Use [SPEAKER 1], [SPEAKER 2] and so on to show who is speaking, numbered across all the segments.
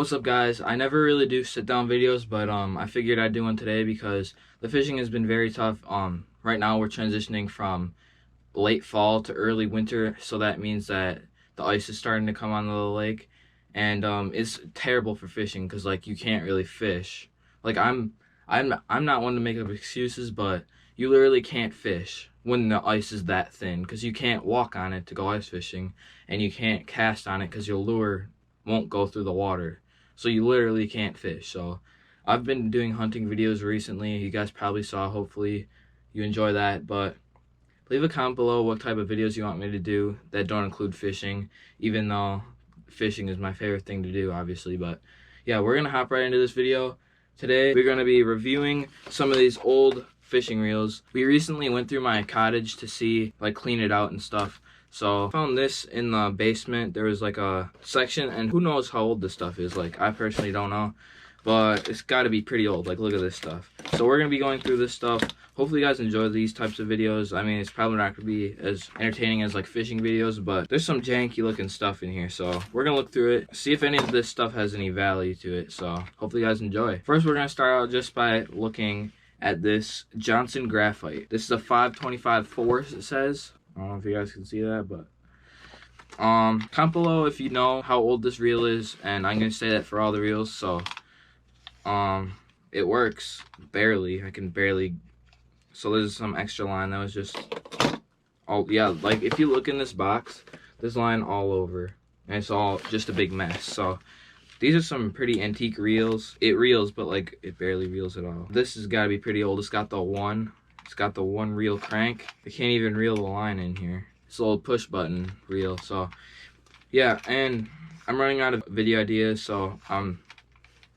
[SPEAKER 1] What's up, guys? I never really do sit down videos, but I figured I'd do one today because the fishing has been very tough. Right now we're transitioning from late fall to early winter, so that means that the ice is starting to come onto the lake, and it's terrible for fishing because like you can't really fish. Like I'm not one to make up excuses, but you literally can't fish when the ice is that thin because you can't walk on it to go ice fishing, and you can't cast on it because your lure won't go through the water. So you literally can't fish. So I've been doing hunting videos recently. You guys probably saw. Hopefully you enjoy that. But leave a comment below what type of videos you want me to do that don't include fishing, even though fishing is my favorite thing to do, obviously. But yeah, we're gonna hop right into this video. Today we're gonna be reviewing some of these old fishing reels. We recently went through my cottage to see, like, clean it out and stuff. So I found this in the basement. There was like a section, and who knows how old this stuff is. Like, I personally don't know, but it's got to be pretty old. Like, look at this stuff. So we're gonna be going through this stuff. Hopefully you guys enjoy these types of videos. I mean, it's probably not gonna be as entertaining as like fishing videos, but there's some janky looking stuff in here. So we're gonna look through it, see if any of this stuff has any value to it. So hopefully you guys enjoy. First, we're gonna start out just by looking at this Johnson graphite. This is a 525 force, it says. I don't know if you guys can see that, but comment below if you know how old this reel is, and I'm gonna say that for all the reels. So it works barely. I can barely. So there's some extra line that was just like if you look in this box, there's line all over, and it's all just a big mess. So these are some pretty antique reels. It reels, but like it barely reels at all. This has got to be pretty old. It's got the one reel crank. I can't even reel the line in here. It's a little push button reel. So yeah, and I'm running out of video ideas, so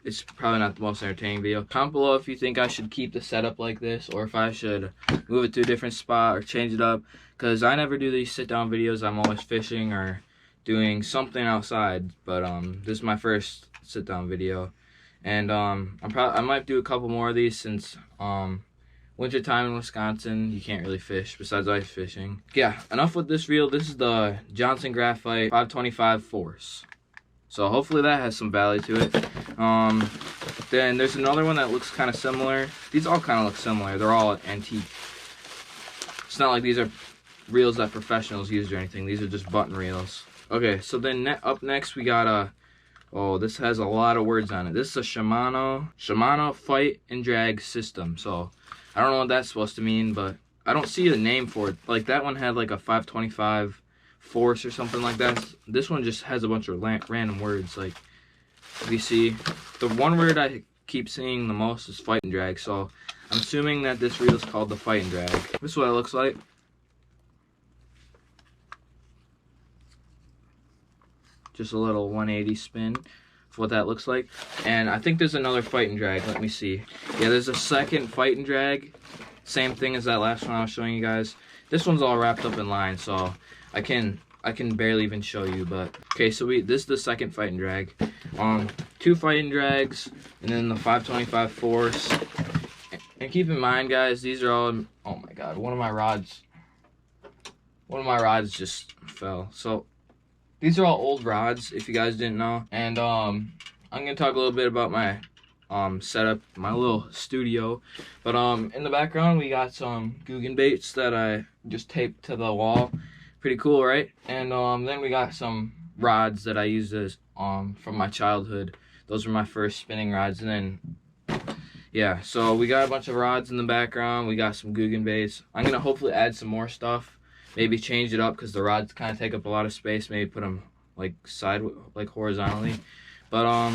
[SPEAKER 1] it's probably not the most entertaining video. Comment below if you think I should keep the setup like this, or if I should move it to a different spot or change it up, because I never do these sit down videos. I'm always fishing or doing something outside, but this is my first sit down video, and I might do a couple more of these since winter time in Wisconsin, you can't really fish besides ice fishing. Yeah, enough with this reel. This is the Johnson Graphite 525 force. So hopefully that has some value to it. Then there's another one that looks kind of similar. These all kind of look similar. They're all antique. It's not like these are reels that professionals use or anything. These are just button reels. Okay, so then up next we got a, oh, this has a lot of words on it. This is a Shimano fight and drag system. So I don't know what that's supposed to mean, but I don't see a name for it. Like that one had like a 525 force or something like that. This one just has a bunch of random words. Like, if you see, the one word I keep seeing the most is fight and drag. So I'm assuming that this reel is called the fight and drag. This is what it looks like. Just a little 180 spin for what that looks like. And I think there's another fight and drag. Let me see. Yeah, there's a second fight and drag. Same thing as that last one I was showing you guys. This one's all wrapped up in line, so I can barely even show you. But okay, so this is the second fight and drag. Two fight and drags, and then the 525 force. And keep in mind, guys, these are all, oh my god, one of my rods just fell. So these are all old rods, if you guys didn't know. And I'm gonna talk a little bit about my setup, my little studio. But in the background we got some Guggen baits that I just taped to the wall. Pretty cool, right? And then we got some rods that I used as from my childhood. Those were my first spinning rods. And then yeah, so we got a bunch of rods in the background. We got some Guggen baits. I'm gonna hopefully add some more stuff. Maybe change it up because the rods kind of take up a lot of space. Maybe put them like horizontally. But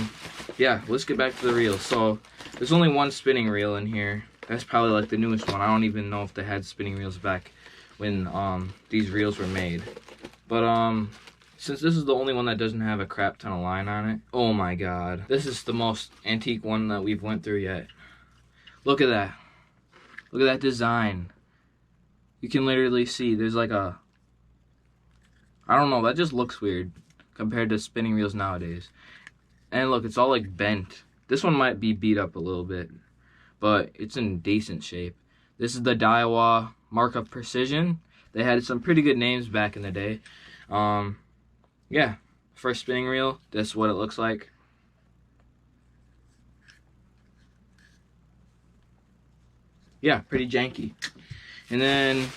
[SPEAKER 1] yeah, let's get back to the reel. So there's only one spinning reel in here. That's probably like the newest one. I don't even know if they had spinning reels back when these reels were made. But since this is the only one that doesn't have a crap ton of line on it, oh my god, this is the most antique one that we've went through yet. Look at that. Look at that design. You can literally see there's like a, I don't know, that just looks weird compared to spinning reels nowadays. And look, it's all like bent. This one might be beat up a little bit, but it's in decent shape. This is the Daiwa Mark of Precision. They had some pretty good names back in the day. Yeah, first spinning reel, that's what it looks like. yeah, pretty janky. And then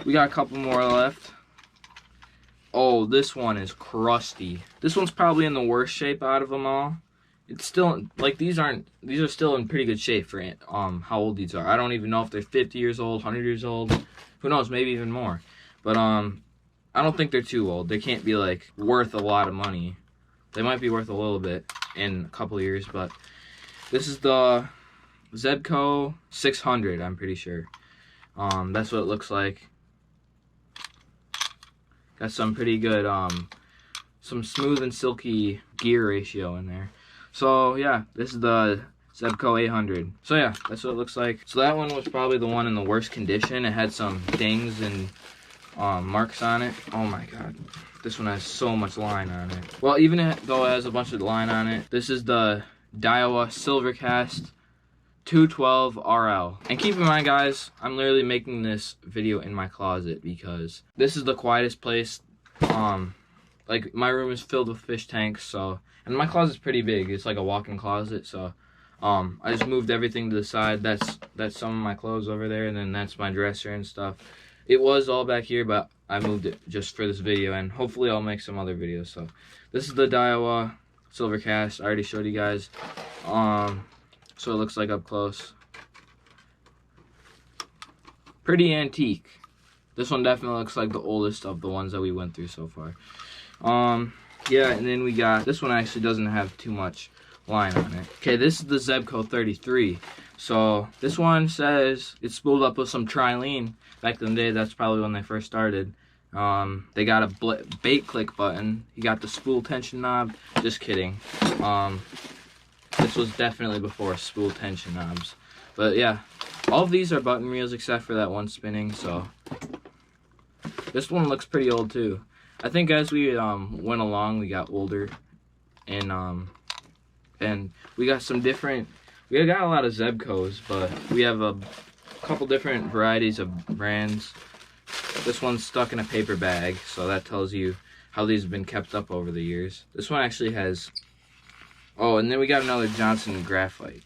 [SPEAKER 1] we got a couple more left. Oh, this one is crusty. This one's probably in the worst shape out of them all. It's still, like, these are still in pretty good shape for how old these are. I don't even know if they're 50 years old, 100 years old. Who knows, maybe even more. But I don't think they're too old. They can't be, like, worth a lot of money. They might be worth a little bit in a couple of years, but this is the Zebco 600, I'm pretty sure. That's what it looks like. Got some pretty good, some smooth and silky gear ratio in there. So yeah, this is the Zebco 800. So yeah, that's what it looks like. So that one was probably the one in the worst condition. It had some dings and marks on it. Oh my god, this one has so much line on it. Well, even though it has a bunch of line on it, this is the Daiwa Silvercast 212 RL. And keep in mind, guys, I'm literally making this video in my closet because this is the quietest place. Like, my room is filled with fish tanks, so, and my closet's pretty big. It's like a walk-in closet, so I just moved everything to the side. That's some of my clothes over there, and then that's my dresser and stuff. It was all back here, but I moved it just for this video, and hopefully I'll make some other videos. So this is the Daiwa Silvercast. I already showed you guys. So it looks like up close. Pretty antique. This one definitely looks like the oldest of the ones that we went through so far. Yeah, and then we got, this one actually doesn't have too much line on it. Okay, this is the Zebco 33. So this one says it's spooled up with some trilene. Back in the day, that's probably when they first started. They got a bait click button. You got the spool tension knob. Just kidding. This was definitely before spool tension knobs. But yeah, all of these are button reels except for that one spinning, so. This one looks pretty old too. I think as we went along, we got older. And we got some different, we got a lot of Zebcos, but we have a couple different varieties of brands. This one's stuck in a paper bag, so that tells you how these have been kept up over the years. This one actually has, oh, and then we got another Johnson graphite.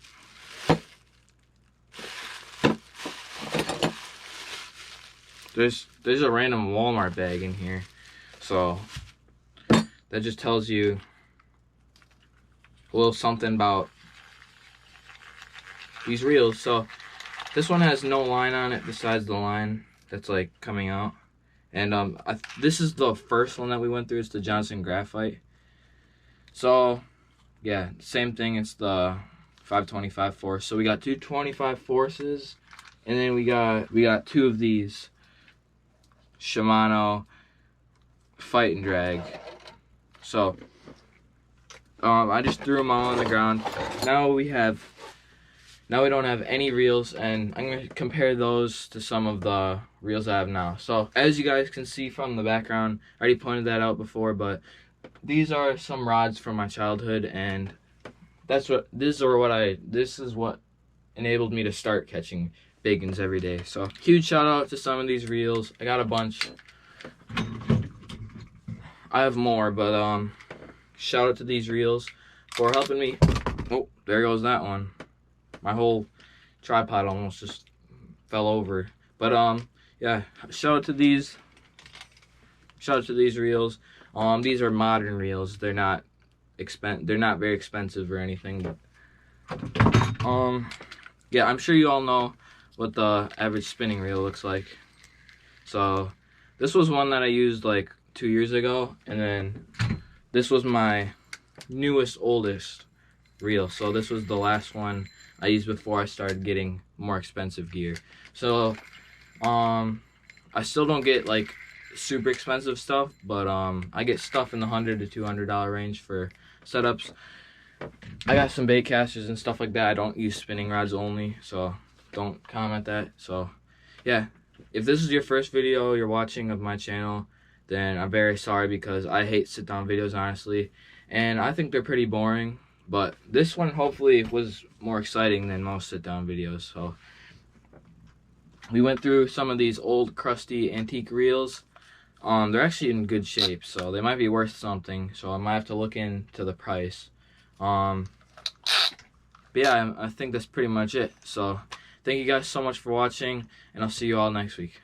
[SPEAKER 1] There's a random Walmart bag in here, so that just tells you a little something about these reels. So this one has no line on it besides the line that's like coming out, and this is the first one that we went through. It's the Johnson graphite. So yeah, same thing. It's the 525 force. So we got two 25 forces, and then we got two of these Shimano fight and drag. So I just threw them all on the ground. Now we don't have any reels, and I'm gonna compare those to some of the reels I have now. So as you guys can see from the background, I already pointed that out before, but these are some rods from my childhood, and this is what enabled me to start catching big ones every day. So huge shout out to some of these reels. I got a bunch. I have more, but shout out to these reels for helping me. Oh, there goes that one. My whole tripod almost just fell over. But yeah, shout out to these reels. These are modern reels. They're not very expensive or anything, but yeah, I'm sure you all know what the average spinning reel looks like. So this was one that I used like 2 years ago, and then this was my newest, oldest reel. So this was the last one I used before I started getting more expensive gear. So I still don't get like super expensive stuff, but I get stuff in the $100 to $200 range for setups. I got some bait casters and stuff like that. I don't use spinning rods only, so don't comment that. So yeah, if this is your first video you're watching of my channel, then I'm very sorry, because I hate sit down videos, honestly, and I think they're pretty boring. But this one hopefully was more exciting than most sit down videos. So we went through some of these old crusty antique reels. They're actually in good shape, so they might be worth something, so I might have to look into the price. But yeah, I think that's pretty much it. So Thank you guys so much for watching, and I'll see you all next week.